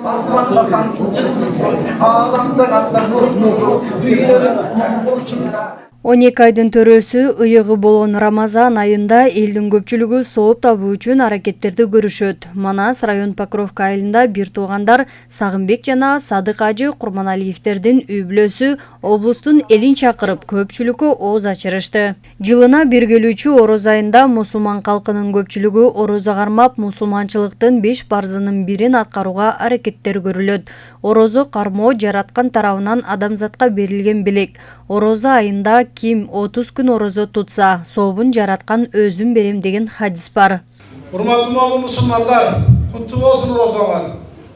Asmanla sansız çıkmışsın, ağlamda katlar nurlu, düğünlerin burçunda. 12 айдын төрөсү ыйыгы болгон Рамазан айында элдин көпчүлүгү сооп табуу үчүн аракеттерди көрүшөт. Манас район Покровка айылында бир туугандар Сагынбек жана Садык ажы Курманалиевтердин үй бүлөсү облустун элин чакырып көпчүлүккө ооз ачырышты. Жылына бир келүүчү ороз айында мусулман калкынын көпчүлүгү орозо кармап, мусулманчылыктын 5 парзынын бирин аткарууга аракеттер көрүлөт. Орозо кармоо жараткан тарабынан адамзатка берилген белек. Орозо айында ким 30 күн орозо тутса, сообун жараткан өзүм берем деген хадис бар. Урматтуу мусулмандар, куттуу болсун орозоңор.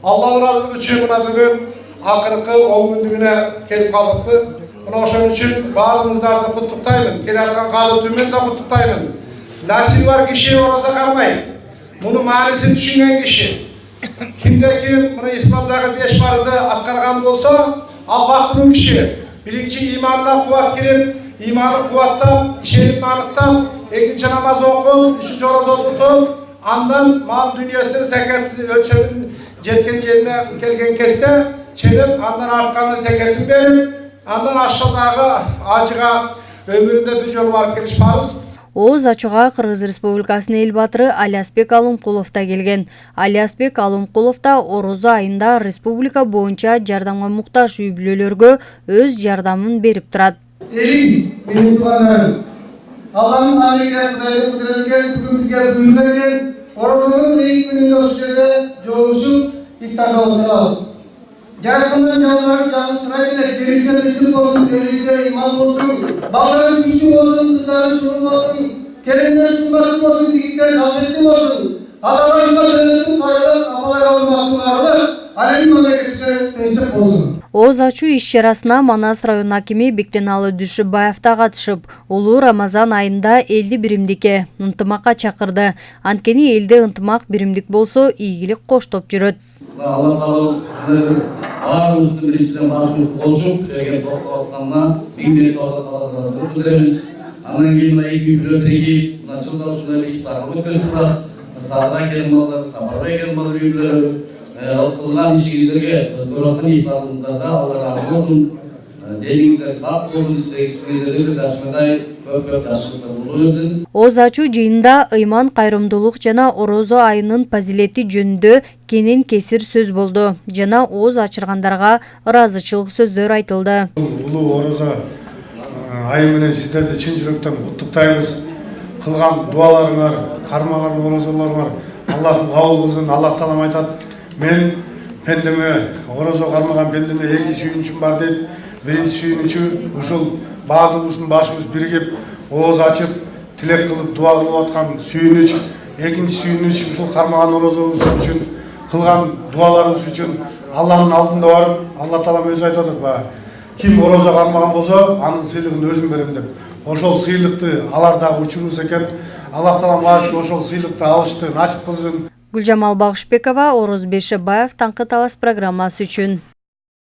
Алла ыраазылыгы үчүн мына бүгүн акыркы 10 күндүгүнө келип калдыкпы. Мына ошон үчүн баарыңыздарды куттуктаймын. Келаткан каалоотумен да куттуктаймын. Насиби бар киши орозо кармайт. Мунун маанисин түшүнгөн киши. Кимдерки мына исламдагы 5 парызды аткарган болсо, ал бактылуу киши. Birinci imanına kuvvet girip, imanı kuvvetlap, işelimini anıktap, ikinci namaz okup, üçüncü horoz oturtup, andan mal dünyasının zekatını ölçümün jetken yerine kelgen keste, çelip, andan arkanın zekatını verip, andan aşağıdağı acıga ömründe bir yol var gelişmemiz. Ооз ачууга Кыргыз Республикасынын эл баатыры Алиасбек Алымкулов да келген. Алиасбек Алымкулов да орозо айында республика боюнча жардамга муктаж үй бүлөлөргө өз жардамын берип турат. Элим, менин туугандарым, Алланын амринен Кудайдын кудретке бүгүн бизге буйрук берген орозонун 2 күнүндө ошол жерде жолугушуп ифтарда отурабыз. Жаркындан жалбарып жанып сурай элек, жерибизде тынчтык болсун, элибизде иман болсун, балдарыбыз күчтүү болсун, кыздарыбыз сулуу болсун, келиндер сымбаттуу болсун, жигиттер салбеттүү болсун, аталарыбызга дөлөттүн кайрылып, амалга урматтуу арылып, алемдин мамлекетибизде тынчтык болсун. Ооз ачуу иш-чарасына Манас район акими Бектеналы Дүшүбаев да катышып, улуу Рамазан айында элди биримдикке, ынтымакка чакырды. Анткени элде ынтымак, биримдик болсо, ийгилик коштоп жүрөт. Алла Таала баарыбыздын биринчиден башыбыз болушуп, жерге токтоп атканына миңдей Алла Таалага билдиребиз. Андан кийин мына 2 күндө биригип, мына жылда ушундай ифтар өткөзүп турат. Садыра келин балдар, Сапарбай келин балдар үй бүлөлөрү кылган ишиңиздерге, көрөткөн ифтарыңыздарда Алла разы болсун. Денingizler sağ olun, isteyişlerinizi taşımaday көп жакшылыктар боло берсин. Ооз ачуу жыйында ыйман, кайрымдуулук жана орозо айынын фазилети жөнүндө кенен кесир сөз болду жана ооз ачыргандарга ыраазычылык сөздөр айтылды. Улуу орозо айы менен сиздерди чын жүрөктөн куттуктайбыз. Кылган дуаларыңар, кармаган орозолоруңар Аллахтын кабыл кылсын. Аллах Таалам айтат: "Мен пендеме, орозо кармаган пендеме 2 сүйүнүчүм бар" дейт. Birinci suyunучу ушул баардыгыбыздын башыбыз биригип, ооз ачып, тилек кылып, дуа кылып аткан сүйүнүч, экинчи сүйүнүч ушул кармаган орозобуз үчүн, кылган дуаларыбыз үчүн Алланын алдында барып, Алла Таалам өзү айтып атат: "Ким орозо кармаган болсо, анын сыйлыгын өзүм берем" деп. Ошол сыйлыкты алар дагы учурубуз экен. Аллах Таалам ошол сыйлыкты алышты насип кылсын. Гүлжамал Багышбекова, Орозбек Шыбаев, Таңкы Талас программасы үчүн.